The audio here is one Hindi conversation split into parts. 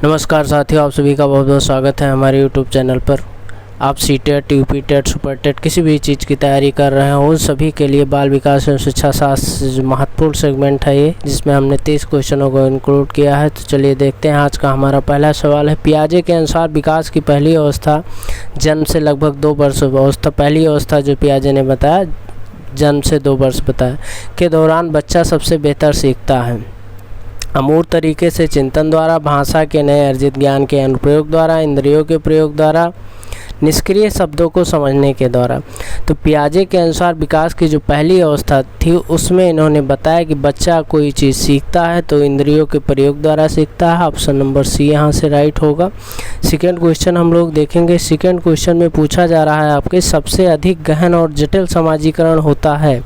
नमस्कार साथियों, आप सभी का बहुत बहुत स्वागत है हमारे यूट्यूब चैनल पर। आप CTET, UP TET, super TET किसी भी चीज़ की तैयारी कर रहे हैं उन सभी के लिए बाल विकास एवं शिक्षा शास्त्र महत्वपूर्ण सेगमेंट है ये, जिसमें हमने 30 क्वेश्चनों को इंक्लूड किया है। तो चलिए देखते हैं। आज का हमारा पहला सवाल है, पियाजे के अनुसार विकास की पहली अवस्था जन्म से लगभग 2 वर्ष अवस्था, पहली अवस्था जो पियाजे ने बताया जन्म से 2 वर्ष बताया के दौरान बच्चा सबसे बेहतर सीखता है। अमूर्त तरीके से चिंतन द्वारा, भाषा के नए अर्जित ज्ञान के अनुप्रयोग द्वारा, इंद्रियों के प्रयोग द्वारा, निष्क्रिय शब्दों को समझने के द्वारा। तो पियाजे के अनुसार विकास की जो पहली अवस्था थी उसमें इन्होंने बताया कि बच्चा कोई चीज़ सीखता है तो इंद्रियों के प्रयोग द्वारा सीखता है। ऑप्शन नंबर सी यहाँ से राइट होगा। सेकेंड क्वेश्चन हम लोग देखेंगे। सेकेंड क्वेश्चन में पूछा जा रहा है आपके सबसे अधिक गहन और जटिल समाजीकरण होता है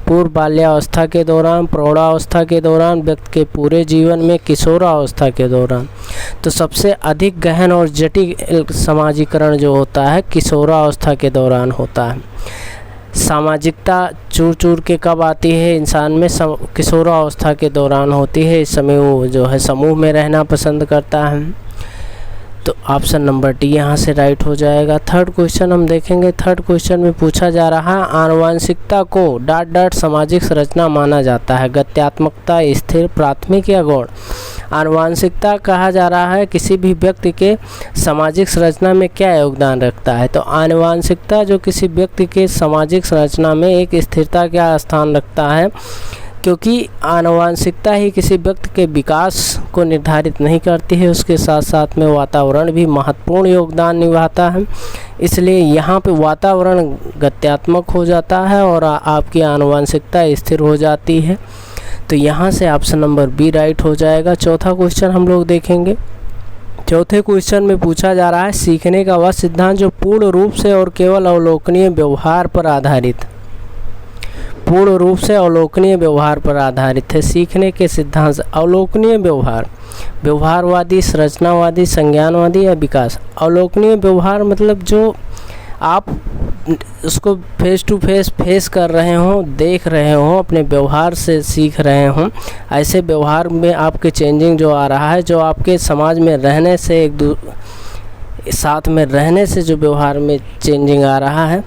पूर्व बाल्यावस्था के दौरान, प्रौढ़ावस्था के दौरान, व्यक्ति के पूरे जीवन में, किशोरावस्था के दौरान। तो सबसे अधिक गहन और जटिल समाजीकरण जो होता है किशोरावस्था के दौरान होता है। सामाजिकता चूर चूर के कब आती है इंसान में? किशोरावस्था के दौरान होती है। इस समय वो जो है समूह में रहना पसंद करता है। तो ऑप्शन नंबर डी यहाँ से राइट हो जाएगा। थर्ड क्वेश्चन हम देखेंगे। थर्ड क्वेश्चन में पूछा जा रहा है आनुवंशिकता को ... सामाजिक संरचना माना जाता है। गत्यात्मकता, स्थिर, प्राथमिक या गौण। आनुवंशिकता कहा जा रहा है किसी भी व्यक्ति के सामाजिक संरचना में क्या योगदान रखता है। तो आनुवंशिकता जो किसी व्यक्ति के सामाजिक संरचना में एक स्थिरता का स्थान रखता है, क्योंकि आनुवंशिकता ही किसी व्यक्ति के विकास को निर्धारित नहीं करती है, उसके साथ साथ में वातावरण भी महत्वपूर्ण योगदान निभाता है। इसलिए यहाँ पे वातावरण गत्यात्मक हो जाता है और आपकी आनुवंशिकता स्थिर हो जाती है। तो यहाँ से ऑप्शन नंबर बी राइट हो जाएगा। चौथा क्वेश्चन हम लोग देखेंगे। चौथे क्वेश्चन में पूछा जा रहा है सीखने का वह सिद्धांत जो पूर्ण रूप से और केवल अवलोकनीय व्यवहार पर आधारित, पूर्ण रूप से अवलोकनीय व्यवहार पर आधारित है। सीखने के सिद्धांत अवलोकनीय व्यवहार, व्यवहारवादी, संरचनावादी, संज्ञानवादी या विकास। अवलोकनीय व्यवहार मतलब जो आप उसको फेस टू फेस कर रहे हो, देख रहे हो, अपने व्यवहार से सीख रहे हो। ऐसे व्यवहार में आपके चेंजिंग जो आ रहा है, जो आपके समाज में रहने से साथ में रहने से जो व्यवहार में चेंजिंग आ रहा है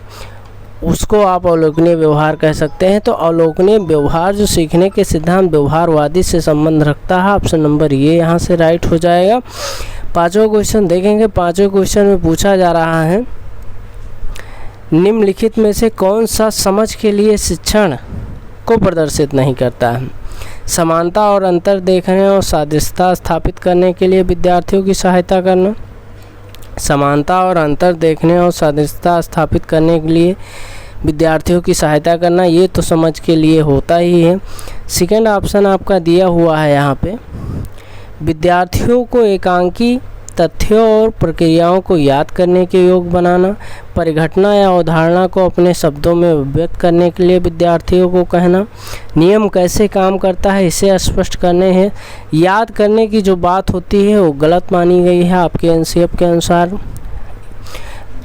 उसको आप अवलोकनीय व्यवहार कह सकते हैं। तो अवलोकनीय व्यवहार जो सीखने के सिद्धांत व्यवहारवादी से संबंध रखता है। ऑप्शन नंबर ये यहाँ से राइट हो जाएगा। पांचवा क्वेश्चन देखेंगे। पांचवें क्वेश्चन में पूछा जा रहा है निम्नलिखित में से कौन सा समझ के लिए शिक्षण को प्रदर्शित नहीं करता है? समानता और अंतर देखने और सादृश्यता स्थापित करने के लिए विद्यार्थियों की सहायता करना। समानता और अंतर देखने और सादृश्यता स्थापित करने के लिए विद्यार्थियों की सहायता करना, ये तो समझ के लिए होता ही है। सेकेंड ऑप्शन आपका दिया हुआ है यहाँ पे, विद्यार्थियों को एकांकी तथ्यों और प्रक्रियाओं को याद करने के योग्य बनाना। परिघटना या अवधारणा को अपने शब्दों में व्यक्त करने के लिए विद्यार्थियों को कहना। नियम कैसे काम करता है इसे स्पष्ट करने हैं। याद करने की जो बात होती है वो गलत मानी गई है आपके एनसीएफ के अनुसार,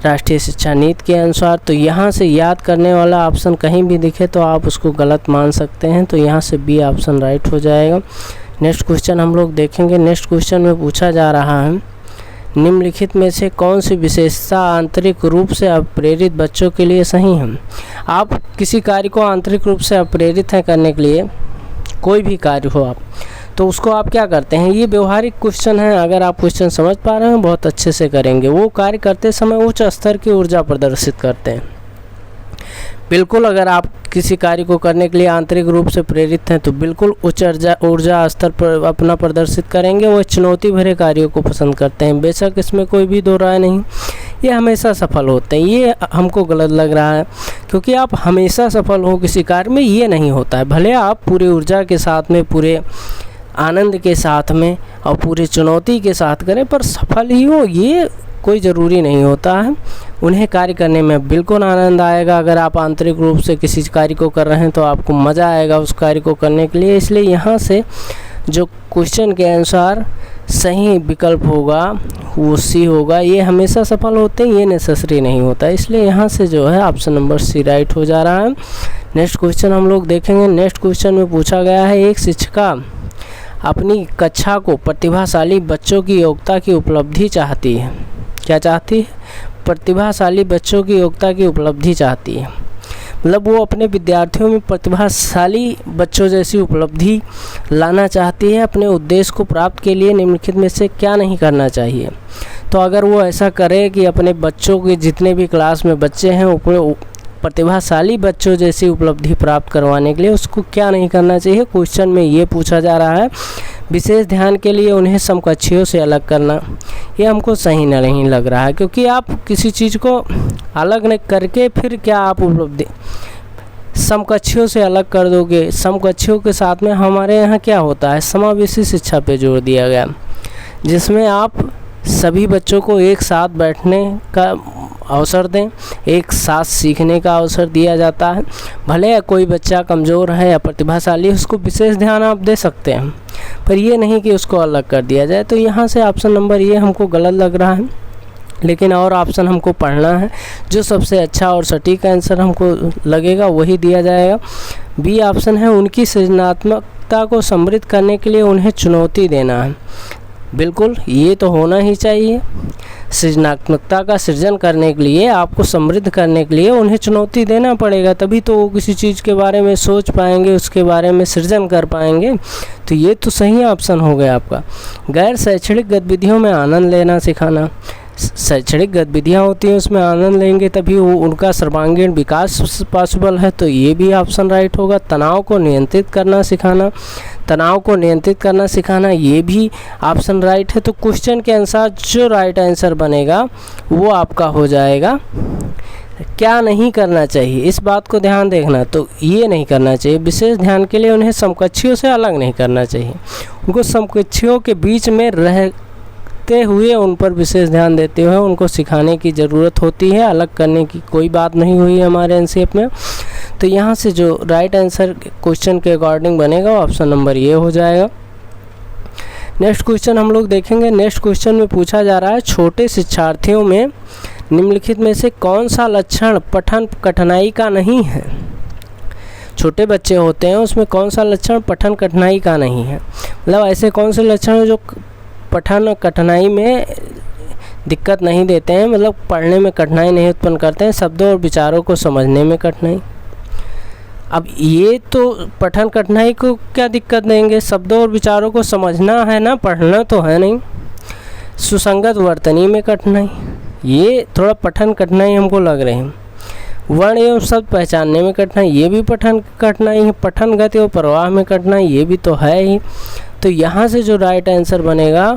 राष्ट्रीय शिक्षा नीति के अनुसार। तो यहाँ से याद करने वाला ऑप्शन कहीं भी दिखे तो आप उसको गलत मान सकते हैं। तो यहाँ से बी ऑप्शन राइट हो जाएगा। नेक्स्ट क्वेश्चन हम लोग देखेंगे। नेक्स्ट क्वेश्चन में पूछा जा रहा है निम्नलिखित में से कौन सी विशेषता आंतरिक रूप से अप्रेरित बच्चों के लिए सही है? आप किसी कार्य को आंतरिक रूप से अप्रेरित है करने के लिए, कोई भी कार्य हो आप, तो उसको आप क्या करते हैं? ये व्यवहारिक क्वेश्चन है। अगर आप क्वेश्चन समझ पा रहे हैं बहुत अच्छे से करेंगे। वो कार्य करते समय उच्च स्तर की ऊर्जा प्रदर्शित करते हैं। बिल्कुल, अगर आप किसी कार्य को करने के लिए आंतरिक रूप से प्रेरित हैं तो बिल्कुल उच्च ऊर्जा स्तर पर अपना प्रदर्शित करेंगे। वो चुनौती भरे कार्यों को पसंद करते हैं। बेशक इसमें कोई भी दो राय नहीं, ये हमेशा सफल होते हैं। ये हमको गलत लग रहा है क्योंकि आप हमेशा सफल हो किसी कार्य में, ये नहीं होता है। भले आप पूरी ऊर्जा के साथ में, पूरे आनंद के साथ में और पूरी चुनौती के साथ करें, पर सफल ही हो ये कोई ज़रूरी नहीं होता है। उन्हें कार्य करने में बिल्कुल आनंद आएगा। अगर आप आंतरिक रूप से किसी कार्य को कर रहे हैं तो आपको मज़ा आएगा उस कार्य को करने के लिए। इसलिए यहाँ से जो क्वेश्चन के अनुसार सही विकल्प होगा वो सी होगा। ये हमेशा सफल होते हैं, ये नेसेसरी नहीं होता। इसलिए यहाँ से जो है ऑप्शन नंबर सी राइट हो जा रहा है। नेक्स्ट क्वेश्चन हम लोग देखेंगे। नेक्स्ट क्वेश्चन में पूछा गया है एक शिक्षिका अपनी कक्षा को प्रतिभाशाली बच्चों की योग्यता की उपलब्धि चाहती है। क्या चाहती है? प्रतिभाशाली बच्चों की योग्यता की उपलब्धि चाहती है। मतलब वो अपने विद्यार्थियों में प्रतिभाशाली बच्चों जैसी उपलब्धि लाना चाहती है। अपने उद्देश्य को प्राप्त के लिए निम्नलिखित में से क्या नहीं करना चाहिए? तो अगर वो ऐसा करे कि अपने बच्चों के जितने भी क्लास में बच्चे हैं ऊपर प्रतिभाशाली बच्चों जैसी उपलब्धि प्राप्त करवाने के लिए उसको क्या नहीं करना चाहिए? क्वेश्चन में ये पूछा जा रहा है। विशेष ध्यान के लिए उन्हें समकक्षियों से अलग करना, ये हमको सही नहीं लग रहा है, क्योंकि आप किसी चीज़ को अलग नहीं करके फिर क्या आप उपलब्धि समकक्षियों से अलग कर दोगे? समकक्षियों के साथ में हमारे यहाँ क्या होता है, समावेशी शिक्षा पे जोर दिया गया, जिसमें आप सभी बच्चों को एक साथ बैठने का अवसर दें, एक साथ सीखने का अवसर दिया जाता है। भले कोई बच्चा कमज़ोर है या प्रतिभाशाली, उसको विशेष ध्यान आप दे सकते हैं, पर ये नहीं कि उसको अलग कर दिया जाए। तो यहाँ से ऑप्शन नंबर ये हमको गलत लग रहा है, लेकिन और ऑप्शन हमको पढ़ना है। जो सबसे अच्छा और सटीक आंसर हमको लगेगा वही दिया जाएगा। बी ऑप्शन है, उनकी सृजनात्मकता को समृद्ध करने के लिए उन्हें चुनौती देना है। बिल्कुल, ये तो होना ही चाहिए। सृजनात्मकता का सृजन करने के लिए, आपको समृद्ध करने के लिए उन्हें चुनौती देना पड़ेगा, तभी तो वो किसी चीज़ के बारे में सोच पाएंगे, उसके बारे में सृजन कर पाएंगे। तो ये तो सही ऑप्शन हो गया आपका। गैर शैक्षणिक गतिविधियों में आनंद लेना सिखाना। शैक्षणिक गतिविधियाँ होती हैं, उसमें आनंद लेंगे तभी वो उनका सर्वांगीण विकास पॉसिबल है, तो ये भी ऑप्शन राइट होगा। तनाव को नियंत्रित करना सिखाना, तनाव को नियंत्रित करना सिखाना, ये भी ऑप्शन राइट है। तो क्वेश्चन के अनुसार जो राइट आंसर बनेगा वो आपका हो जाएगा। क्या नहीं करना चाहिए, इस बात को ध्यान देखना। तो ये नहीं करना चाहिए, विशेष ध्यान के लिए उन्हें समकक्षियों से अलग नहीं करना चाहिए। उनको समकक्षियों के बीच में रहते हुए उन पर विशेष ध्यान देते हुए उनको सिखाने की ज़रूरत होती है। अलग करने की कोई बात नहीं हुई है हमारे एनसीईआरटी में। तो यहाँ से जो राइट आंसर क्वेश्चन के अकॉर्डिंग बनेगा ऑप्शन नंबर ये हो जाएगा। नेक्स्ट क्वेश्चन हम लोग देखेंगे। नेक्स्ट क्वेश्चन में पूछा जा रहा है, छोटे शिक्षार्थियों में निम्नलिखित में से कौन सा लक्षण पठन कठिनाई का नहीं है? छोटे बच्चे होते हैं, उसमें कौन सा लक्षण पठन कठिनाई का नहीं है? मतलब ऐसे कौन से लक्षण हैं जो पठन कठिनाई में दिक्कत नहीं देते हैं, मतलब पढ़ने में कठिनाई नहीं उत्पन्न करते हैं? शब्दों और विचारों को समझने में कठिनाई। अब ये तो पठन कठिनाई को क्या दिक्कत देंगे? शब्दों और विचारों को समझना है ना, पढ़ना तो है नहीं। सुसंगत वर्तनी में कठिनाई, ये थोड़ा पठन कठिनाई हमको लग रही है। वर्ण एवं शब्द पहचानने में कठिनाई, ये भी पठन कठिनाई है। पठन गति और प्रवाह में कठिनाई, ये भी तो है ही। तो यहाँ से जो राइट आंसर बनेगा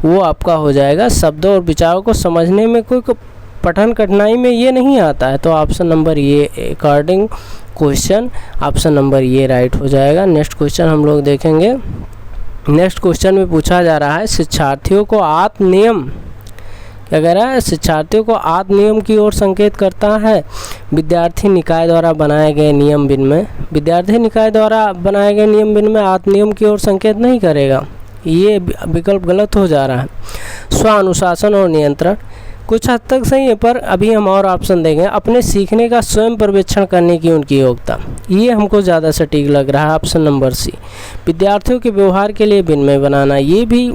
वो आपका हो जाएगा शब्दों और विचारों को समझने में कोई पठन कठिनाई में ये नहीं आता है। तो ऑप्शन नंबर ये अकॉर्डिंग क्वेश्चन ऑप्शन नंबर ये राइट हो जाएगा। नेक्स्ट क्वेश्चन हम लोग देखेंगे। नेक्स्ट क्वेश्चन में पूछा जा रहा है, शिक्षार्थियों को आत्मनियम, क्या कह रहा है? शिक्षार्थियों को आत्मनियम की ओर संकेत करता है। विद्यार्थी निकाय द्वारा बनाए गए नियम विनिमय, विद्यार्थी निकाय द्वारा बनाए गए नियम विनिमय आत्मनियम की ओर संकेत नहीं करेगा, ये विकल्प गलत हो जा रहा है। स्व अनुशासन और नियंत्रण कुछ हद तक सही है, पर अभी हम और ऑप्शन देंगे। अपने सीखने का स्वयं पर्यवेक्षण करने की उनकी योग्यता, ये हमको ज़्यादा सटीक लग रहा है। Option number C. विद्यार्थियों के व्यवहार के लिए विनिमय बनाना, ये भी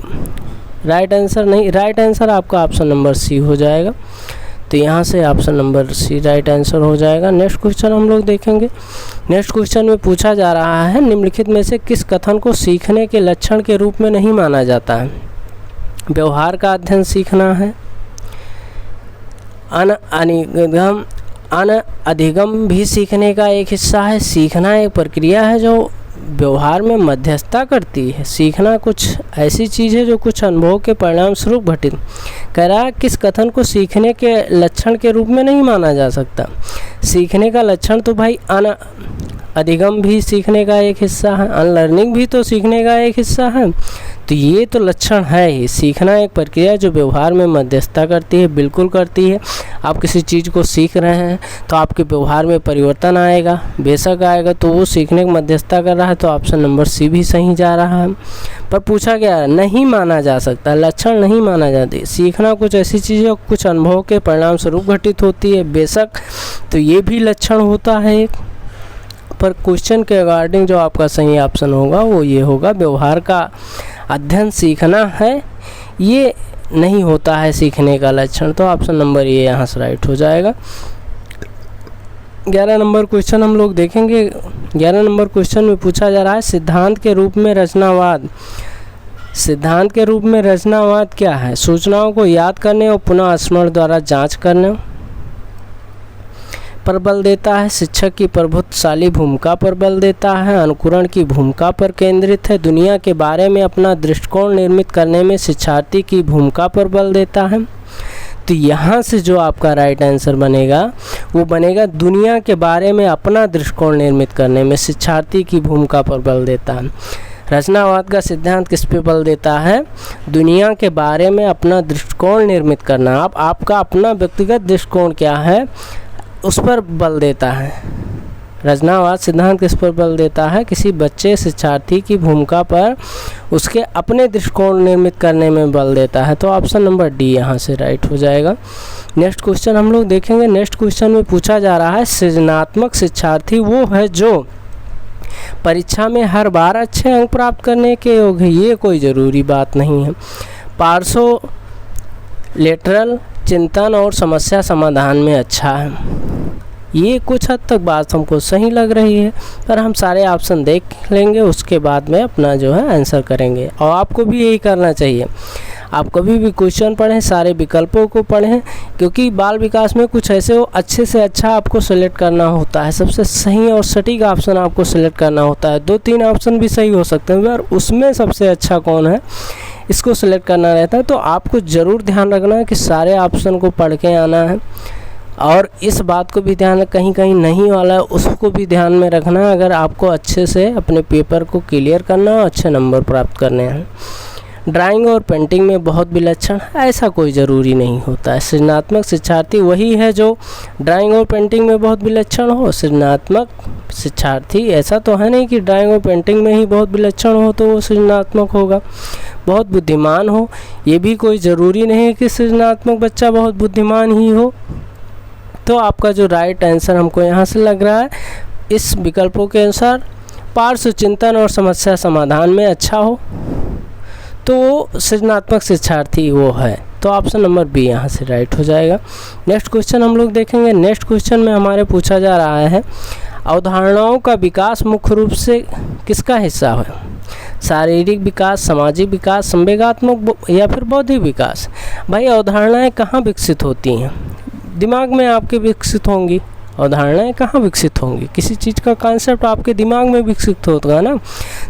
राइट आंसर नहीं। राइट आंसर आपका ऑप्शन नंबर सी हो जाएगा। तो यहाँ से option number C right answer हो जाएगा। नेक्स्ट क्वेश्चन हम लोग देखेंगे। नेक्स्ट क्वेश्चन में पूछा जा रहा है, निम्नलिखित में से किस कथन को सीखने के लक्षण के रूप में नहीं माना जाता है? व्यवहार का अध्ययन सीखना है, अधिगम भी सीखने का एक हिस्सा है। सीखना एक प्रक्रिया है जो व्यवहार में मध्यस्थता करती है। सीखना कुछ ऐसी चीज़ है जो कुछ अनुभव के परिणाम स्वरूप घटित। कह रहा है किस कथन को सीखने के लक्षण के रूप में नहीं माना जा सकता? सीखने का लक्षण तो भाई अधिगम भी सीखने का एक हिस्सा है, अनलर्निंग भी तो सीखने का एक हिस्सा है। तो ये तो लक्षण है ही। सीखना एक प्रक्रिया जो व्यवहार में मध्यस्थता करती है, बिल्कुल करती है। आप किसी चीज़ को सीख रहे हैं तो आपके व्यवहार में परिवर्तन आएगा, बेशक आएगा, तो वो सीखने की मध्यस्थता कर रहा है। तो ऑप्शन नंबर सी भी सही जा रहा है। पर पूछा गया नहीं माना जा सकता, लक्षण नहीं माना जाती। सीखना कुछ ऐसी चीज़ है कुछ अनुभव के परिणाम स्वरूप घटित होती है, बेशक, तो ये भी लक्षण होता है एक। पर क्वेश्चन के अकॉर्डिंग जो आपका सही ऑप्शन होगा वो ये होगा, व्यवहार का अध्ययन सीखना है, ये नहीं होता है सीखने का लक्षण। तो ऑप्शन नंबर ये यहाँ से राइट हो जाएगा। 11 नंबर क्वेश्चन हम लोग देखेंगे। 11 नंबर क्वेश्चन में पूछा जा रहा है सिद्धांत के रूप में रचनावाद। सिद्धांत के रूप में रचनावाद क्या है? सूचनाओं को याद करने और पुनः स्मरण द्वारा जांच करने पर बल देता है, शिक्षक की प्रभुत्वशाली भूमिका पर बल देता है, अनुकरण की भूमिका पर केंद्रित है, दुनिया के बारे में अपना दृष्टिकोण निर्मित करने में शिक्षार्थी की भूमिका पर बल देता है। तो यहाँ से जो आपका राइट आंसर बनेगा वो बनेगा दुनिया के बारे में अपना दृष्टिकोण निर्मित करने में शिक्षार्थी की भूमिका पर बल देता है। रचनावाद का सिद्धांत किस पे बल देता है? दुनिया के बारे में अपना दृष्टिकोण निर्मित करना। आपका अपना व्यक्तिगत दृष्टिकोण क्या है उस पर बल देता है। रचनावाद सिद्धांत किस पर बल देता है? किसी बच्चे शिक्षार्थी की भूमिका पर उसके अपने दृष्टिकोण निर्मित करने में बल देता है। तो ऑप्शन नंबर डी यहाँ से राइट हो जाएगा। नेक्स्ट क्वेश्चन हम लोग देखेंगे। नेक्स्ट क्वेश्चन में पूछा जा रहा है सृजनात्मक शिक्षार्थी वो है जो परीक्षा में हर बार अच्छे अंक प्राप्त करने के योग्य है। ये कोई ज़रूरी बात नहीं है। पार्श्व लेटरल चिंतन और समस्या समाधान में अच्छा है। ये कुछ हद तक बात हमको सही लग रही है, पर हम सारे ऑप्शन देख लेंगे, उसके बाद में अपना जो है आंसर करेंगे। और आपको भी यही करना चाहिए। आप कभी भी क्वेश्चन पढ़ें, सारे विकल्पों को पढ़ें, क्योंकि बाल विकास में कुछ ऐसे हो अच्छे से अच्छा आपको सेलेक्ट करना होता है। सबसे सही और सटीक ऑप्शन आपको सेलेक्ट करना होता है। 2-3 ऑप्शन भी सही हो सकते हैं, और उसमें सबसे अच्छा कौन है इसको सेलेक्ट करना रहता है। तो आपको ज़रूर ध्यान रखना है कि सारे ऑप्शन को पढ़ के आना है, और इस बात को भी ध्यान कहीं कहीं नहीं वाला है उसको भी ध्यान में रखना है, अगर आपको अच्छे से अपने पेपर को क्लियर करना और अच्छे नंबर प्राप्त करने हैं। ड्राइंग और पेंटिंग में बहुत विलक्षण, ऐसा कोई ज़रूरी नहीं होता है। सृजनात्मक शिक्षार्थी वही है जो ड्राइंग और पेंटिंग में बहुत विलक्षण हो। सृजनात्मक शिक्षार्थी ऐसा तो है नहीं कि ड्राइंग और पेंटिंग में ही बहुत विलक्षण हो तो वो सृजनात्मक होगा। बहुत बुद्धिमान हो, ये भी कोई ज़रूरी नहीं है कि सृजनात्मक बच्चा बहुत बुद्धिमान ही हो। तो आपका जो राइट आंसर हमको यहाँ से लग रहा है इस विकल्पों के अनुसार पार्श्व चिंतन और समस्या समाधान में अच्छा हो, तो वो सृजनात्मक शिक्षार्थी वो है। तो ऑप्शन नंबर बी यहाँ से राइट हो जाएगा। नेक्स्ट क्वेश्चन हम लोग देखेंगे। नेक्स्ट क्वेश्चन में हमारे पूछा जा रहा है अवधारणाओं का विकास मुख्य रूप से किसका हिस्सा है? शारीरिक विकास, सामाजिक विकास, संवेगात्मक या फिर बौद्धिक विकास। भाई अवधारणाएं कहाँ विकसित होती हैं? दिमाग में आपके विकसित होंगी। अवधारणाएं कहाँ विकसित होंगी? किसी चीज़ का कॉन्सेप्ट आपके दिमाग में विकसित होगा ना।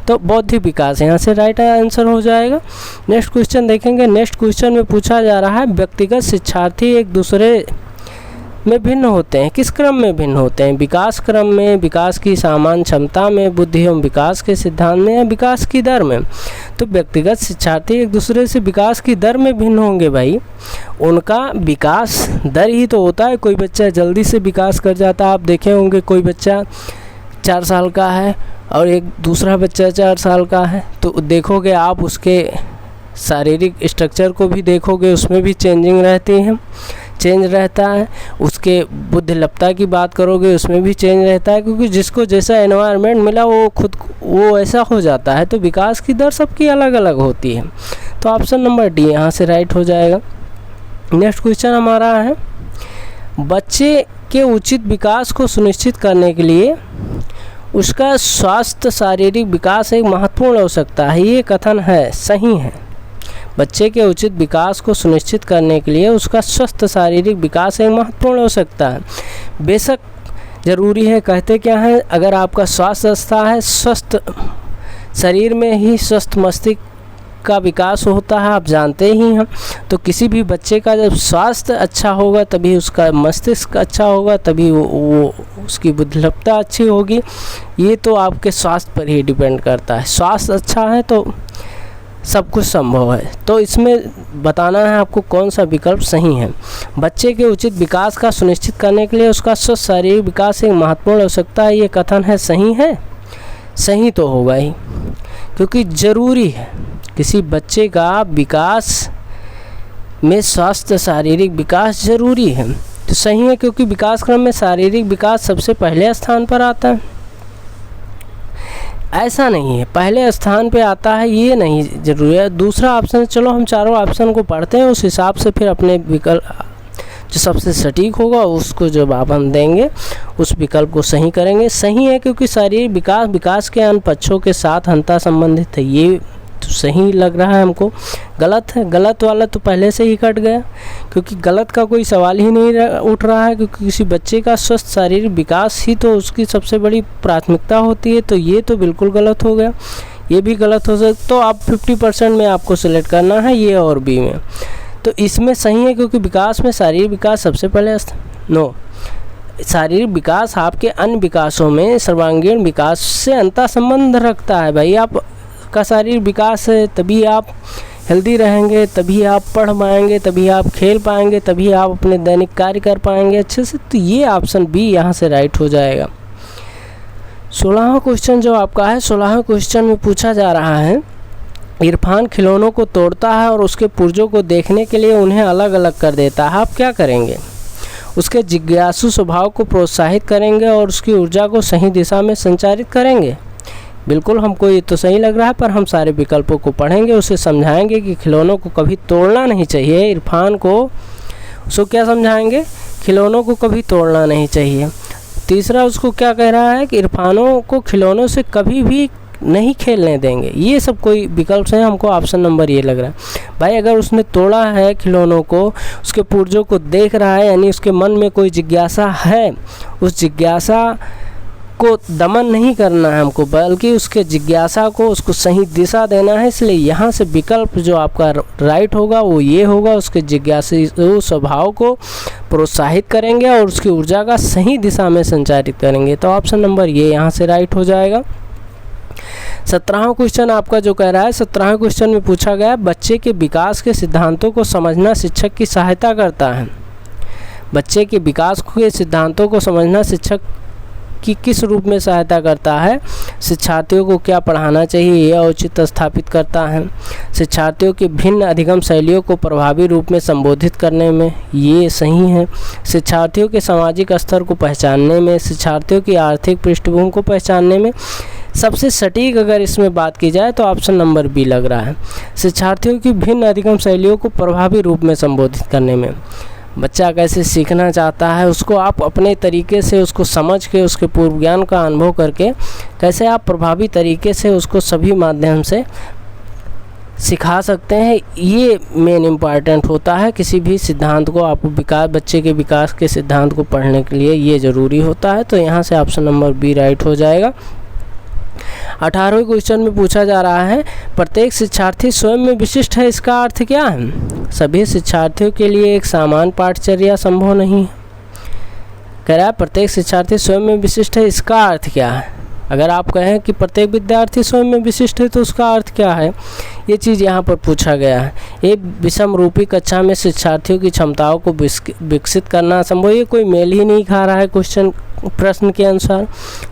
तो बौद्धिक विकास यहाँ से राइट आंसर हो जाएगा। नेक्स्ट क्वेश्चन देखेंगे। नेक्स्ट क्वेश्चन में पूछा जा रहा है व्यक्तिगत शिक्षार्थी एक दूसरे में भिन्न होते हैं। किस क्रम में भिन्न होते हैं? विकास क्रम में, विकास की सामान्य क्षमता में, बुद्धि एवं विकास के सिद्धांत में, या विकास की दर में। तो व्यक्तिगत शिक्षार्थी एक दूसरे से विकास की दर में भिन्न होंगे भाई। उनका विकास दर ही तो होता है। कोई बच्चा जल्दी से विकास कर जाता है, आप देखे होंगे कोई बच्चा 4 साल का है और एक दूसरा बच्चा 4 साल का है, तो देखोगे आप उसके शारीरिक स्ट्रक्चर को भी देखोगे, उसमें भी चेंज रहता है। उसके बुद्धिलता की बात करोगे उसमें भी चेंज रहता है, क्योंकि जिसको जैसा एनवायरनमेंट मिला वो ऐसा हो जाता है। तो विकास की दर सबकी अलग अलग होती है। तो ऑप्शन नंबर डी यहाँ से राइट हो जाएगा। नेक्स्ट क्वेश्चन हमारा है बच्चे के उचित विकास को सुनिश्चित करने के लिए उसका स्वास्थ्य शारीरिक विकास एक महत्वपूर्ण आवश्यकता है। ये कथन है, सही है। बच्चे के उचित विकास को सुनिश्चित करने के लिए उसका स्वस्थ शारीरिक विकास एक महत्वपूर्ण आवश्यकता है। बेशक ज़रूरी है। कहते क्या है, अगर आपका स्वास्थ्य अच्छा है, स्वस्थ शरीर में ही स्वस्थ मस्तिष्क का विकास होता है, आप जानते ही हैं। तो किसी भी बच्चे का जब स्वास्थ्य अच्छा होगा तभी उसका मस्तिष्क अच्छा होगा, तभी वो उसकी बुद्धिमत्ता अच्छी होगी। ये तो आपके स्वास्थ्य पर ही डिपेंड करता है। स्वास्थ्य अच्छा है तो सब कुछ संभव है। तो इसमें बताना है आपको कौन सा विकल्प सही है। बच्चे के उचित विकास का सुनिश्चित करने के लिए उसका स्वस्थ शारीरिक विकास एक महत्वपूर्ण आवश्यकता है। ये कथन है, सही है। सही तो होगा ही, क्योंकि ज़रूरी है किसी बच्चे का विकास में स्वास्थ्य शारीरिक विकास ज़रूरी है। तो सही है, क्योंकि विकास क्रम में शारीरिक विकास सबसे पहले स्थान पर आता है। ऐसा नहीं है, पहले स्थान पे आता है ये नहीं ज़रूरी है। दूसरा ऑप्शन, चलो हम चारों ऑप्शन को पढ़ते हैं, उस हिसाब से फिर अपने विकल्प जो सबसे सटीक होगा उसको जवाब हम देंगे, उस विकल्प को सही करेंगे। सही है क्योंकि शारीरिक विकास के अन्य पक्षों के साथ अंतर संबंधित है, ये तो सही लग रहा है हमको। गलत है, गलत वाला तो पहले से ही कट गया, क्योंकि गलत का कोई सवाल ही नहीं उठ रहा है, क्योंकि किसी बच्चे का स्वस्थ शारीरिक विकास ही तो उसकी सबसे बड़ी प्राथमिकता होती है। तो ये तो बिल्कुल गलत हो गया, ये भी गलत हो सकता। तो आप 50% में आपको सिलेक्ट करना है, ये और बी में। तो इसमें सही है क्योंकि विकास में शारीरिक विकास सबसे पहले नो, शारीरिक विकास आपके अन्य विकासों में सर्वांगीण विकास से अंतर संबंध रखता है। भाई आप का शारीरिक विकास है तभी आप हेल्दी रहेंगे, तभी आप पढ़ पाएंगे, तभी आप खेल पाएंगे, तभी आप अपने दैनिक कार्य कर पाएंगे अच्छे से। तो ये ऑप्शन बी यहाँ से राइट हो जाएगा। 16वां क्वेश्चन जो आपका है, 16वें क्वेश्चन में पूछा जा रहा है, इरफान खिलौनों को तोड़ता है और उसके पुर्जों को देखने के लिए उन्हें अलग अलग कर देता है, आप क्या करेंगे? उसके जिज्ञासु स्वभाव को प्रोत्साहित करेंगे और उसकी ऊर्जा को सही दिशा में संचारित करेंगे। बिल्कुल हमको ये तो सही लग रहा है, पर हम सारे विकल्पों को पढ़ेंगे, उसे समझाएंगे कि खिलौनों को कभी तोड़ना नहीं चाहिए। इरफान को उसको क्या समझाएंगे? खिलौनों को कभी तोड़ना नहीं चाहिए। तीसरा उसको क्या कह रहा है कि इरफानों को खिलौनों से कभी भी नहीं खेलने देंगे। ये सब कोई विकल्प हैं, हमको ऑप्शन नंबर ये लग रहा है। भाई अगर उसने तोड़ा है खिलौनों को, उसके पुर्जों को देख रहा है, यानी उसके मन में कोई जिज्ञासा है, उस जिज्ञासा को दमन नहीं करना है हमको, बल्कि उसके जिज्ञासा को उसको सही दिशा देना है। इसलिए यहाँ से विकल्प जो आपका राइट होगा वो ये होगा, उसके जिज्ञासु स्वभाव को प्रोत्साहित करेंगे और उसकी ऊर्जा का सही दिशा में संचारित करेंगे। तो ऑप्शन नंबर ये यहाँ से राइट हो जाएगा। 17वां क्वेश्चन आपका जो कह रहा है, 17वें क्वेश्चन में पूछा गया, बच्चे के विकास के सिद्धांतों को समझना शिक्षक की सहायता करता है। बच्चे के विकास के सिद्धांतों को समझना शिक्षक की किस रूप में सहायता करता है? शिक्षार्थियों को क्या पढ़ाना चाहिए यह औचित्य स्थापित करता है। शिक्षार्थियों की भिन्न अधिगम शैलियों को प्रभावी रूप में संबोधित करने में, ये सही है। शिक्षार्थियों के सामाजिक स्तर को पहचानने में, शिक्षार्थियों की आर्थिक पृष्ठभूमि को पहचानने में। सबसे सटीक अगर इसमें बात की जाए तो ऑप्शन नंबर बी लग रहा है, शिक्षार्थियों की भिन्न अधिगम शैलियों को प्रभावी रूप में संबोधित करने में। बच्चा कैसे सीखना चाहता है उसको आप अपने तरीके से उसको समझ के, उसके पूर्व ज्ञान का अनुभव करके कैसे आप प्रभावी तरीके से उसको सभी माध्यम से सिखा सकते हैं, ये मेन इम्पॉर्टेंट होता है। किसी भी सिद्धांत को आप बच्चे के विकास के सिद्धांत को पढ़ने के लिए ये ज़रूरी होता है। तो यहाँ से ऑप्शन नंबर बी राइट हो जाएगा। 18वें क्वेश्चन में पूछा जा रहा है, प्रत्येक शिक्षार्थी स्वयं में विशिष्ट है, इसका अर्थ क्या है? सभी शिक्षार्थियों के लिए एक समान पाठचर्या संभव नहीं है। कह रहा है प्रत्येक शिक्षार्थी स्वयं में विशिष्ट है, इसका अर्थ क्या है? अगर आप कहें कि प्रत्येक विद्यार्थी स्वयं में विशिष्ट है तो उसका अर्थ क्या है? ये चीज़ यहाँ पर पूछा गया है। एक विषम रूपी कक्षा में शिक्षार्थियों की क्षमताओं को विकसित करना संभव, ये कोई मेल ही नहीं खा रहा है। क्वेश्चन प्रश्न के अनुसार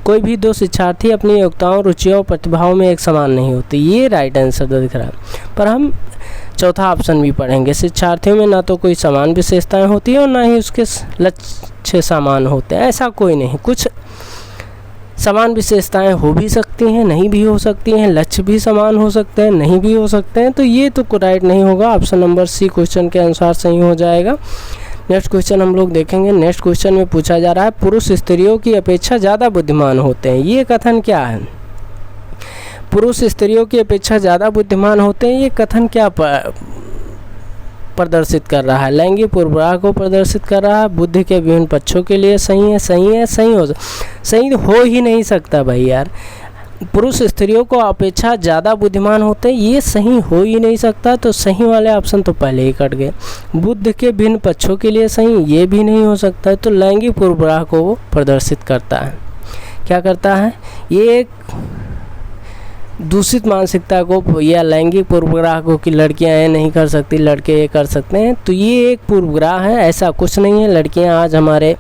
कोई भी दो शिक्षार्थी अपनी योग्यताओं, रुचियों और प्रतिभाओं में एक समान नहीं होते, ये राइट आंसर दिख रहा है। पर हम चौथा ऑप्शन भी पढ़ेंगे, शिक्षार्थियों में ना तो कोई समान विशेषताएं होती हैं और ना ही उसके लक्ष्य समान होते हैं। ऐसा कोई नहीं, कुछ समान विशेषताएं हो भी सकती हैं, नहीं भी हो सकती हैं, लक्ष्य भी समान हो सकते हैं, नहीं भी हो सकते हैं। तो ये तो राइट नहीं होगा, ऑप्शन नंबर सी क्वेश्चन के अनुसार सही हो जाएगा। नेक्स्ट क्वेश्चन हम लोग देखेंगे। नेक्स्ट क्वेश्चन में पूछा जा रहा है, पुरुष स्त्रियों की अपेक्षा ज़्यादा बुद्धिमान होते हैं, ये कथन क्या है? पुरुष स्त्रियों की अपेक्षा ज़्यादा बुद्धिमान होते हैं, ये कथन क्या प्रदर्शित कर रहा है? लैंगिक पूर्वाग्रह को प्रदर्शित कर रहा है। बुद्धि के विभिन्न पक्षों के लिए सही है, सही है, सही हो ही नहीं सकता भाई यार। पुरुष स्त्रियों को अपेक्षा ज़्यादा बुद्धिमान होते हैं, ये सही हो ही नहीं सकता। तो सही वाले ऑप्शन तो पहले ही कट गए। बुद्धि के भिन्न पक्षों के लिए सही, ये भी नहीं हो सकता। तो लैंगिक पूर्वाग्रह को वो प्रदर्शित करता है। क्या करता है? ये एक दूषित मानसिकता को या लैंगिक पूर्वाग्रह को कि लड़कियां ये नहीं कर सकती, लड़के ये कर सकते हैं, तो ये एक पूर्वाग्रह है। ऐसा कुछ नहीं है। लड़कियां आज हमारे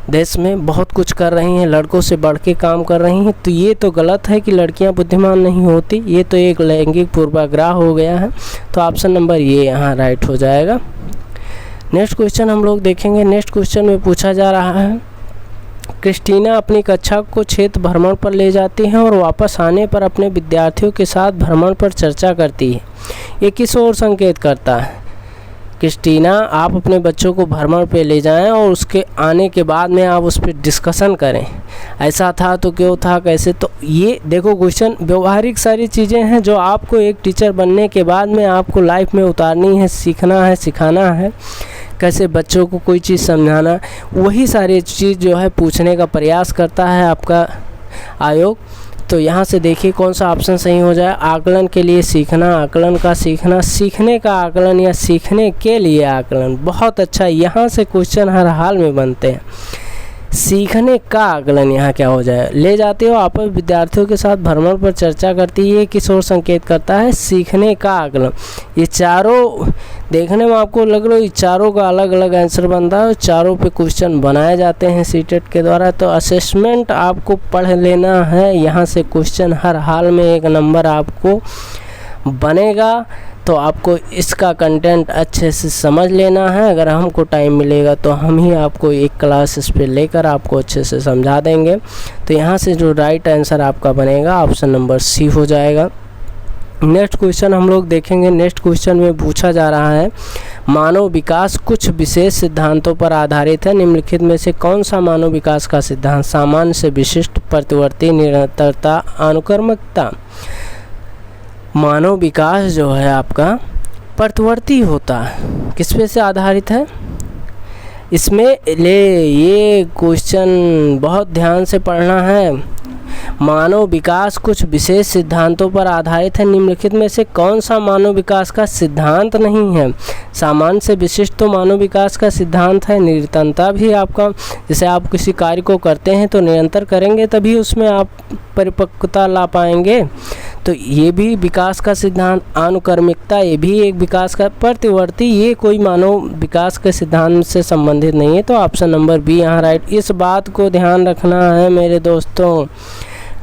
देश में बहुत कुछ कर रही हैं, लड़कों से बढ़ के काम कर रही हैं। तो ये तो गलत है कि लड़कियां बुद्धिमान नहीं होती, ये तो एक लैंगिक पूर्वाग्रह हो गया है। तो ऑप्शन नंबर ये यहाँ राइट हो जाएगा। नेक्स्ट क्वेश्चन हम लोग देखेंगे। नेक्स्ट क्वेश्चन में पूछा जा रहा है, क्रिस्टीना अपनी कक्षा को क्षेत्र भ्रमण पर ले जाती हैं और वापस आने पर अपने विद्यार्थियों के साथ भ्रमण पर चर्चा करती है। ये किस ओर संकेत करता है? क्रिस्टीना, आप अपने बच्चों को भ्रमण पे ले जाएं और उसके आने के बाद में आप उस पर डिस्कशन करें, ऐसा था तो क्यों था, कैसे। तो ये देखो क्वेश्चन व्यवहारिक सारी चीज़ें हैं जो आपको एक टीचर बनने के बाद में आपको लाइफ में उतारनी है, सीखना है, सिखाना है, कैसे बच्चों को कोई चीज़ समझाना, वही सारी चीज़ जो है पूछने का प्रयास करता है आपका आयोग। तो यहाँ से देखिए कौन सा ऑप्शन सही हो जाए। आकलन के लिए सीखना, आकलन का सीखना, सीखने का आकलन या सीखने के लिए आकलन। बहुत अच्छा, यहाँ से क्वेश्चन हर हाल में बनते हैं। सीखने का आकलन यहाँ क्या हो जाए? ले जाते हो आपस विद्यार्थियों के साथ भ्रमण पर चर्चा करती है, किस ओर संकेत करता है? सीखने का आकलन। ये चारों देखने में आपको लग रहा है चारों का अलग अलग आंसर बनता है, चारों पे क्वेश्चन बनाए जाते हैं सीटेट के द्वारा। तो असेसमेंट आपको पढ़ लेना है, यहाँ से क्वेश्चन हर हाल में 1 नंबर आपको बनेगा। तो आपको इसका कंटेंट अच्छे से समझ लेना है। अगर हमको टाइम मिलेगा तो हम ही आपको एक क्लास इस पर लेकर आपको अच्छे से समझा देंगे। तो यहाँ से जो राइट आंसर आपका बनेगा ऑप्शन नंबर सी हो जाएगा। नेक्स्ट क्वेश्चन हम लोग देखेंगे। नेक्स्ट क्वेश्चन में पूछा जा रहा है, मानव विकास कुछ विशेष सिद्धांतों पर आधारित है, निम्नलिखित में से कौन सा मानव विकास का सिद्धांत? सामान्य से विशिष्ट, प्रतिवर्ती, निरंतरता, अनुक्रमकता। मानव विकास जो है आपका प्रतिवर्ती होता है। किस पे से आधारित है? इसमें ये क्वेश्चन बहुत ध्यान से पढ़ना है। मानव विकास कुछ विशेष सिद्धांतों पर आधारित है, निम्नलिखित में से कौन सा मानव विकास का सिद्धांत नहीं है? सामान्य से विशिष्ट तो मानव विकास का सिद्धांत है। निरंतरता भी आपका, जैसे आप किसी कार्य को करते हैं तो निरंतर करेंगे तभी उसमें आप परिपक्वता ला पाएंगे, तो ये भी विकास का सिद्धांत। अनुक्रमिकता ये भी एक विकास का। प्रतिवर्ती ये कोई मानव विकास के सिद्धांत से संबंधित नहीं है। तो ऑप्शन नंबर बी यहाँ राइट। इस बात को ध्यान रखना है मेरे दोस्तों,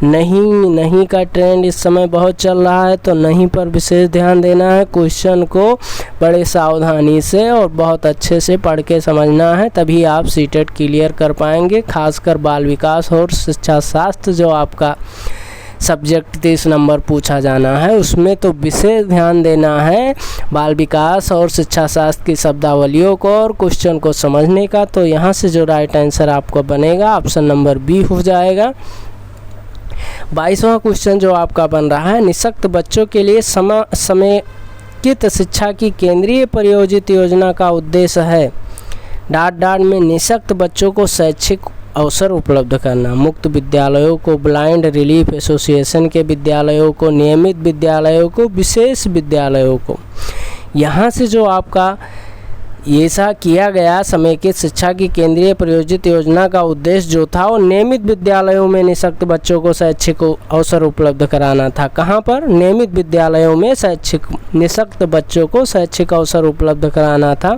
नहीं का ट्रेंड इस समय बहुत चल रहा है, तो नहीं पर विशेष ध्यान देना है। क्वेश्चन को बड़े सावधानी से और बहुत अच्छे से पढ़ के समझना है, तभी आप सीटेट क्लियर कर पाएंगे। खासकर बाल विकास और शिक्षा शास्त्र जो आपका सब्जेक्ट 30 नंबर पूछा जाना है, उसमें तो विशेष ध्यान देना है बाल विकास और शिक्षा शास्त्र की शब्दावलियों को और क्वेश्चन को समझने का। तो यहाँ से जो राइट आंसर आपका बनेगा ऑप्शन नंबर बी हो जाएगा। 22वां क्वेश्चन जो आपका बन रहा है, निःशक्त बच्चों के लिए समेकित शिक्षा की केंद्रीय प्रायोजित योजना का उद्देश्य है में निःशक्त बच्चों को शैक्षिक अवसर उपलब्ध करना। मुक्त विद्यालयों को, ब्लाइंड रिलीफ एसोसिएशन के विद्यालयों को, नियमित विद्यालयों को, विशेष विद्यालयों को। यहाँ से जो आपका ये सा किया गया समेकित शिक्षा की केंद्रीय प्रायोजित योजना का उद्देश्य जो था वो नियमित विद्यालयों में निःशक्त बच्चों को शैक्षिक अवसर उपलब्ध कराना था। कहाँ पर? नियमित विद्यालयों में निःशक्त बच्चों को शैक्षिक अवसर उपलब्ध कराना था।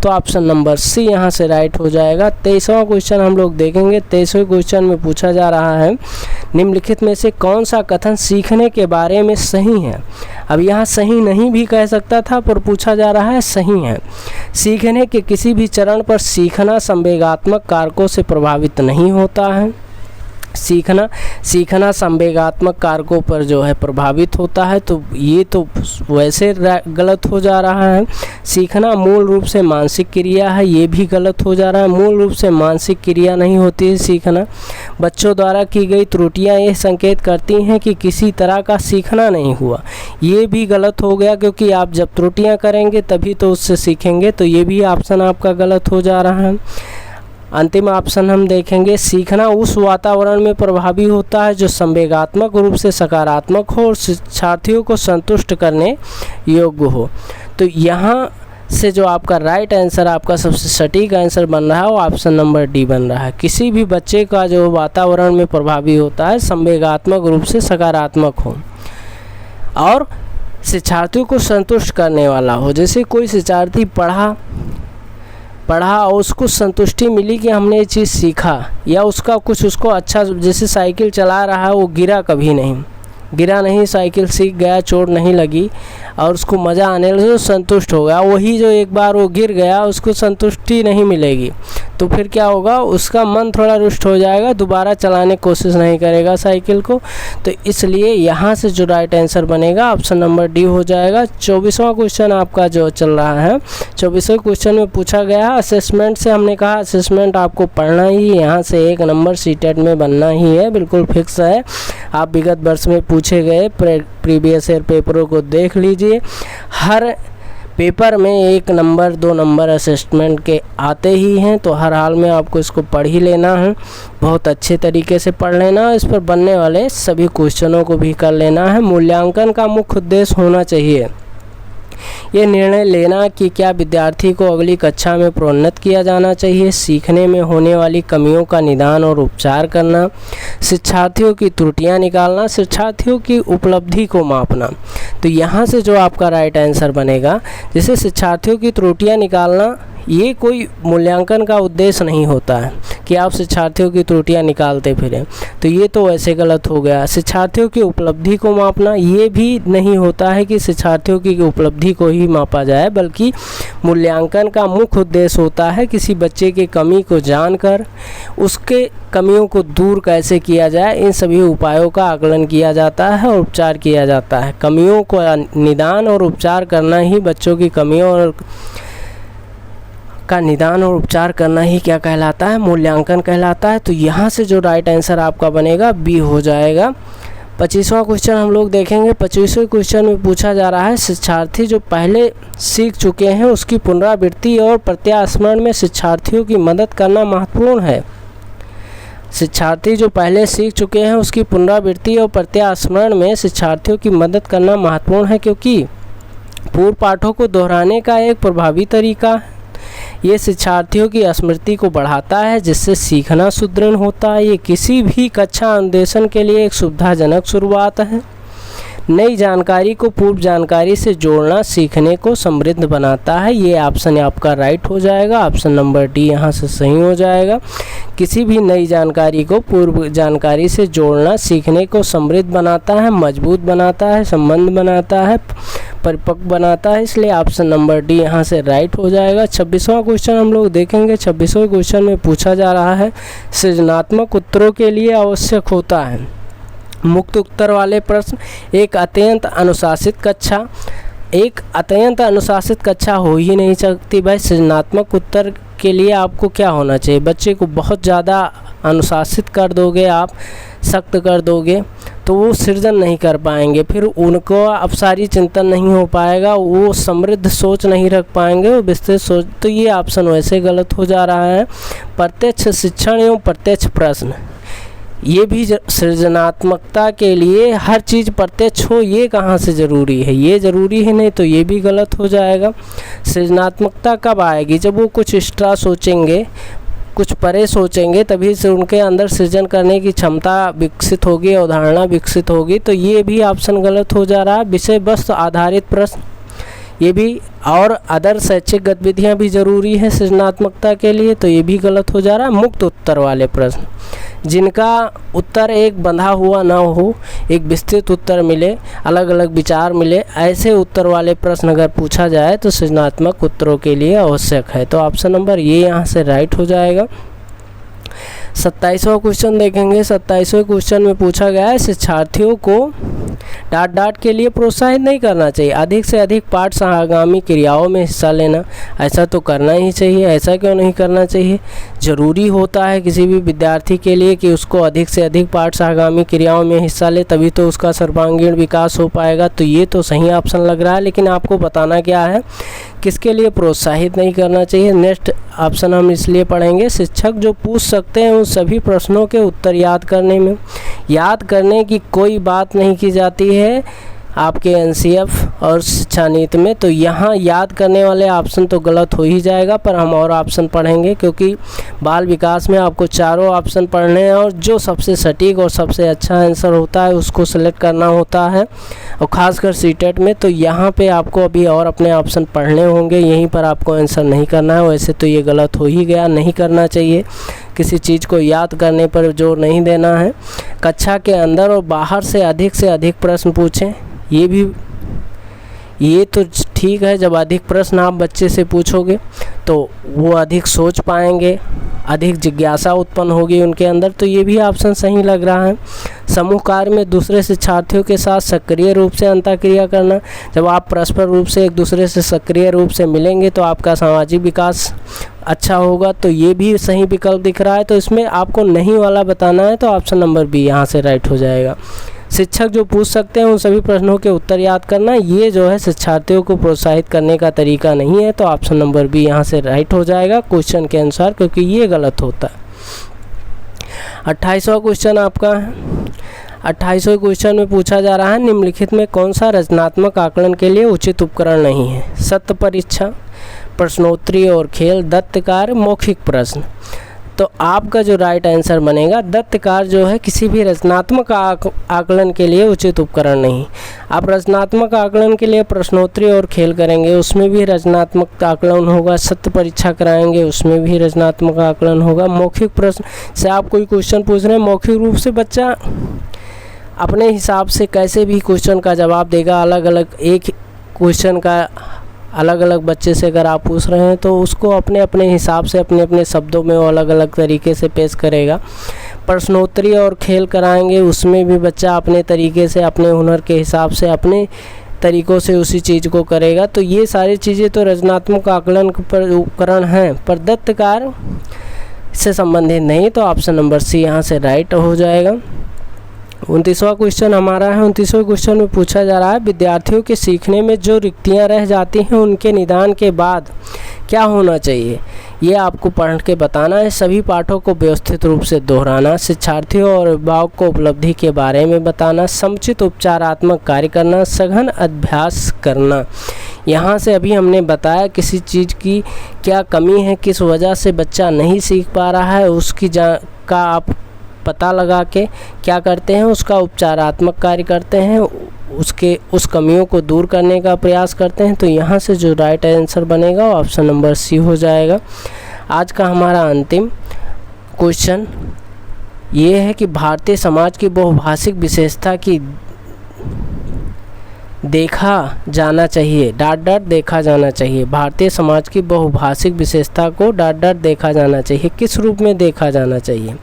तो ऑप्शन नंबर सी यहाँ से राइट हो जाएगा। 23वां क्वेश्चन हम लोग देखेंगे। 23वें क्वेश्चन में पूछा जा रहा है, निम्नलिखित में से कौन सा कथन सीखने के बारे में सही है? अब यहाँ सही नहीं भी कह सकता था, पर पूछा जा रहा है सही है। सीखने के किसी भी चरण पर सीखना संवेगात्मक कारकों से प्रभावित नहीं होता है। सीखना संवेगात्मक कारकों पर जो है प्रभावित होता है, तो ये तो वैसे गलत हो जा रहा है। सीखना मूल रूप से मानसिक क्रिया है, ये भी गलत हो जा रहा है। मूल रूप से मानसिक क्रिया नहीं होती है सीखना। बच्चों द्वारा की गई त्रुटियां ये संकेत करती हैं कि किसी तरह का सीखना नहीं हुआ, ये भी गलत हो गया, क्योंकि आप जब त्रुटियां करेंगे तभी तो उससे सीखेंगे। तो ये भी ऑप्शन आपका गलत हो जा रहा है। अंतिम ऑप्शन हम देखेंगे, सीखना उस वातावरण में प्रभावी होता है जो संवेगात्मक रूप से सकारात्मक हो और शिक्षार्थियों को संतुष्ट करने योग्य हो। तो यहाँ से जो आपका राइट आंसर, आपका सबसे सटीक आंसर बन रहा है वो ऑप्शन नंबर डी बन रहा है। किसी भी बच्चे का जो वातावरण में प्रभावी होता है संवेगात्मक रूप से सकारात्मक हो और शिक्षार्थियों को संतुष्ट करने वाला हो। जैसे कोई शिक्षार्थी पढ़ा और उसको संतुष्टि मिली कि हमने ये चीज़ सीखा, या उसका कुछ उसको अच्छा, जैसे साइकिल चला रहा है वो गिरा नहीं, साइकिल सीख गया, चोट नहीं लगी और उसको मज़ा आने लगा, संतुष्ट हो गया। वही जो एक बार वो गिर गया उसको संतुष्टि नहीं मिलेगी। तो फिर क्या होगा, उसका मन थोड़ा रुष्ट हो जाएगा, दोबारा चलाने की कोशिश नहीं करेगा साइकिल को। तो इसलिए यहाँ से जो राइट आंसर बनेगा ऑप्शन नंबर डी हो जाएगा। 24वां क्वेश्चन आपका जो चल रहा है, 24वें क्वेश्चन में पूछा गया असेसमेंट से। हमने कहा असेसमेंट आपको पढ़ना ही, यहाँ से 1 नंबर सीटेट में बनना ही है, बिल्कुल फिक्स है। आप विगत वर्ष में पूछे गए प्रीवियस ईयर पेपरों को देख लीजिए, हर पेपर में 1 नंबर 2 नंबर असेसमेंट के आते ही हैं। तो हर हाल में आपको इसको पढ़ ही लेना है, बहुत अच्छे तरीके से पढ़ लेना। इस पर बनने वाले सभी क्वेश्चनों को भी कर लेना है। मूल्यांकन का मुख्य उद्देश्य होना चाहिए ये निर्णय लेना कि क्या विद्यार्थी को अगली कक्षा में प्रोन्नत किया जाना चाहिए, सीखने में होने वाली कमियों का निदान और उपचार करना, शिक्षार्थियों की त्रुटियां निकालना, शिक्षार्थियों की उपलब्धि को मापना। तो यहाँ से जो आपका राइट आंसर बनेगा, जैसे शिक्षार्थियों की त्रुटियां निकालना, ये कोई मूल्यांकन का उद्देश्य नहीं होता है कि आप शिक्षार्थियों की त्रुटियां निकालते फिरें, तो ये तो वैसे गलत हो गया। शिक्षार्थियों की उपलब्धि को मापना, ये भी नहीं होता है कि शिक्षार्थियों की उपलब्धि को ही मापा जाए, बल्कि मूल्यांकन का मुख्य उद्देश्य होता है किसी बच्चे की कमी को जानकर उसके कमियों को दूर कैसे किया जाए, इन सभी उपायों का आकलन किया जाता है और उपचार किया जाता है। कमियों को निदान और उपचार करना ही, बच्चों की कमियों और का निदान और उपचार करना ही क्या कहलाता है, मूल्यांकन कहलाता है। तो यहाँ से जो राइट आंसर आपका बनेगा बी हो जाएगा। 25वां क्वेश्चन हम लोग देखेंगे। 25वें क्वेश्चन में पूछा जा रहा है शिक्षार्थी जो पहले सीख चुके हैं उसकी पुनरावृत्ति और प्रत्यास्मरण में शिक्षार्थियों की मदद करना महत्वपूर्ण है। शिक्षार्थी जो पहले सीख चुके हैं उसकी पुनरावृत्ति और प्रत्यास्मरण में शिक्षार्थियों की मदद करना महत्वपूर्ण है, क्योंकि पूर्व पाठों को दोहराने का एक प्रभावी तरीका है। ये शिक्षार्थियों की स्मृति को बढ़ाता है, जिससे सीखना सुदृढ़ होता है। ये किसी भी कक्षा अन्वेषण के लिए एक सुविधाजनक शुरुआत है। नई जानकारी को पूर्व जानकारी से जोड़ना सीखने को समृद्ध बनाता है। ये ऑप्शन आपका राइट हो जाएगा, ऑप्शन नंबर डी यहाँ से सही हो जाएगा। किसी भी नई जानकारी को पूर्व जानकारी से जोड़ना सीखने को समृद्ध बनाता है, मजबूत बनाता है, संबंध बनाता है, परिपक्व बनाता है, इसलिए ऑप्शन नंबर डी यहाँ से राइट हो जाएगा। 26वां क्वेश्चन हम लोग देखेंगे। 26वें क्वेश्चन में पूछा जा रहा है सृजनात्मक उत्तरों के लिए आवश्यक होता है मुक्त उत्तर वाले प्रश्न। एक अत्यंत अनुशासित कक्षा हो ही नहीं सकती भाई। सृजनात्मक उत्तर के लिए आपको क्या होना चाहिए, बच्चे को बहुत ज़्यादा अनुशासित कर दोगे आप, सख्त कर दोगे तो वो सृजन नहीं कर पाएंगे, फिर उनको अपसारी चिंतन नहीं हो पाएगा, वो समृद्ध सोच नहीं रख पाएंगे, वो विस्तृत सोच। तो ये ऑप्शन वैसे गलत हो जा रहा है। प्रत्यक्ष शिक्षण एवं प्रत्यक्ष प्रश्न, ये भी सृजनात्मकता के लिए हर चीज़ प्रत्यक्ष हो, ये कहाँ से ज़रूरी है, ये ज़रूरी है नहीं, तो ये भी गलत हो जाएगा। सृजनात्मकता कब आएगी, जब वो कुछ एक्स्ट्रा सोचेंगे, कुछ परे सोचेंगे, तभी से उनके अंदर सृजन करने की क्षमता विकसित होगी, अवधारणा विकसित होगी। तो ये भी ऑप्शन गलत हो जा रहा है। विषय वस्तु आधारित प्रश्न, ये भी, और अदर शैक्षिक गतिविधियाँ भी ज़रूरी है सृजनात्मकता के लिए, तो ये भी गलत हो जा रहा है। मुक्त उत्तर वाले प्रश्न, जिनका उत्तर एक बंधा हुआ ना हो, एक विस्तृत उत्तर मिले, अलग अलग विचार मिले, ऐसे उत्तर वाले प्रश्न अगर पूछा जाए तो सृजनात्मक उत्तरों के लिए आवश्यक है। तो ऑप्शन नंबर ये यहाँ से राइट हो जाएगा। 27वां क्वेश्चन देखेंगे। 27वें क्वेश्चन में पूछा गया है शिक्षार्थियों को डांट के लिए प्रोत्साहित नहीं करना चाहिए, अधिक से अधिक पाठ सहगामी क्रियाओं में हिस्सा लेना। ऐसा तो करना ही चाहिए, ऐसा क्यों नहीं करना चाहिए, ज़रूरी होता है किसी भी विद्यार्थी के लिए कि उसको अधिक से अधिक पाठ सहगामी क्रियाओं में हिस्सा ले, तभी तो उसका सर्वांगीण विकास हो पाएगा। तो ये तो सही ऑप्शन लग रहा है, लेकिन आपको बताना क्या है किसके लिए प्रोत्साहित नहीं करना चाहिए। नेक्स्ट ऑप्शन हम इसलिए पढ़ेंगे, शिक्षक जो पूछ सकते हैं उन सभी प्रश्नों के उत्तर याद करने में। याद करने की कोई बात नहीं की जाती है आपके एनसीएफ और शिक्षा नीति में, तो यहाँ याद करने वाले ऑप्शन तो गलत हो ही जाएगा। पर हम और ऑप्शन पढ़ेंगे, क्योंकि बाल विकास में आपको चारों ऑप्शन पढ़ने हैं और जो सबसे सटीक और सबसे अच्छा आंसर होता है उसको सेलेक्ट करना होता है, और ख़ासकर सीटेट में। तो यहाँ पे आपको अभी और अपने ऑप्शन पढ़ने होंगे, यहीं पर आपको आंसर नहीं करना है। वैसे तो ये गलत हो ही गया, नहीं करना चाहिए, किसी चीज़ को याद करने पर जोर नहीं देना है। कक्षा के अंदर और बाहर से अधिक प्रश्न पूछें, ये तो ठीक है, जब अधिक प्रश्न आप बच्चे से पूछोगे तो वो अधिक सोच पाएंगे, अधिक जिज्ञासा उत्पन्न होगी उनके अंदर, तो ये भी ऑप्शन सही लग रहा है। समूह कार्य में दूसरे शिक्षार्थियों के साथ सक्रिय रूप से अंतःक्रिया करना, जब आप परस्पर रूप से एक दूसरे से सक्रिय रूप से मिलेंगे तो आपका सामाजिक विकास अच्छा होगा, तो ये भी सही विकल्प दिख रहा है। तो इसमें आपको नहीं वाला बताना है, तो ऑप्शन नंबर बी यहाँ से राइट हो जाएगा। शिक्षक जो पूछ सकते हैं उन सभी प्रश्नों के उत्तर याद करना, ये जो है शिक्षार्थियों को प्रोत्साहित करने का तरीका नहीं है, तो ऑप्शन नंबर बी यहाँ से राइट हो जाएगा क्वेश्चन के अनुसार, क्योंकि ये गलत होता है। 28वां क्वेश्चन आपका है। 28वें क्वेश्चन में पूछा जा रहा है, निम्नलिखित में कौन सा रचनात्मक आकलन के लिए उचित उपकरण नहीं है? सत्य परीक्षा, प्रश्नोत्तरी और खेल, दत्त कार्य, मौखिक प्रश्न। तो आपका जो राइट आंसर बनेगा, दत्त कार्य जो है किसी भी रचनात्मक आकलन के लिए उचित उपकरण नहीं। आप रचनात्मक आकलन के लिए प्रश्नोत्तरी और खेल करेंगे, उसमें भी रचनात्मक आकलन होगा। सत्य परीक्षा कराएंगे, उसमें भी रचनात्मक आकलन होगा। मौखिक प्रश्न से आप कोई क्वेश्चन पूछ रहे हैं, मौखिक रूप से बच्चा अपने हिसाब से कैसे भी क्वेश्चन का जवाब देगा। अलग अलग एक क्वेश्चन का अलग अलग बच्चे से अगर आप पूछ रहे हैं तो उसको अपने अपने हिसाब से अपने अपने शब्दों में वो अलग अलग तरीके से पेश करेगा। प्रश्नोत्तरी और खेल कराएंगे, उसमें भी बच्चा अपने तरीके से अपने हुनर के हिसाब से अपने तरीक़ों से उसी चीज़ को करेगा। तो ये सारी चीज़ें तो रचनात्मक आकलन पर उपकरण हैं, पर दत्त कार्य से संबंधित नहीं, तो ऑप्शन नंबर सी यहाँ से राइट हो जाएगा। 29वां क्वेश्चन हमारा है। 29वें क्वेश्चन में पूछा जा रहा है, विद्यार्थियों के सीखने में जो रिक्तियां रह जाती हैं उनके निदान के बाद क्या होना चाहिए? ये आपको पढ़ के बताना है। सभी पाठों को व्यवस्थित रूप से दोहराना, शिक्षार्थियों और अभिभावक को उपलब्धि के बारे में बताना, समुचित उपचारात्मक कार्य करना, सघन अभ्यास करना। यहाँ से अभी हमने बताया किसी चीज़ की क्या कमी है, किस वजह से बच्चा नहीं सीख पा रहा है, उसकी का आप पता लगा के क्या करते हैं, उसका उपचारात्मक कार्य करते हैं, उस कमियों को दूर करने का प्रयास करते हैं। तो यहाँ से जो राइट आंसर बनेगा वो ऑप्शन नंबर सी हो जाएगा। आज का हमारा अंतिम क्वेश्चन ये है कि भारतीय समाज की बहुभाषिक विशेषता की देखा जाना चाहिए, देखा जाना चाहिए। भारतीय समाज की बहुभाषिक विशेषता को देखा जाना चाहिए। किस रूप में देखा जाना चाहिए?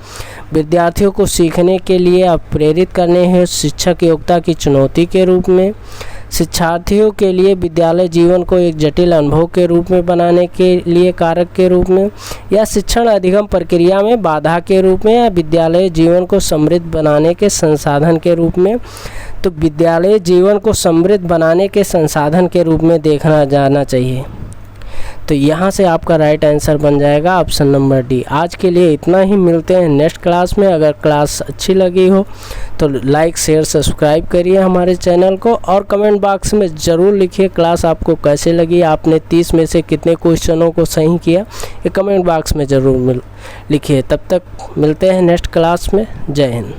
विद्यार्थियों को सीखने के लिए प्रेरित करने हैं, शिक्षक योग्यता की चुनौती के रूप में, शिक्षार्थियों के लिए विद्यालय जीवन को एक जटिल अनुभव के रूप में बनाने के लिए कारक के रूप में, या शिक्षण अधिगम प्रक्रिया में बाधा के रूप में, या विद्यालय जीवन को समृद्ध बनाने के संसाधन के रूप में। तो विद्यालय जीवन को समृद्ध बनाने के संसाधन के रूप में देखना जाना चाहिए। तो यहाँ से आपका राइट आंसर बन जाएगा ऑप्शन नंबर डी। आज के लिए इतना ही, मिलते हैं नेक्स्ट क्लास में। अगर क्लास अच्छी लगी हो तो लाइक शेयर सब्सक्राइब करिए हमारे चैनल को, और कमेंट बॉक्स में ज़रूर लिखिए क्लास आपको कैसे लगी, आपने 30 में से कितने क्वेश्चनों को सही किया, ये कमेंट बॉक्स में ज़रूर लिखिए। तब तक मिलते हैं नेक्स्ट क्लास में। जय हिंद।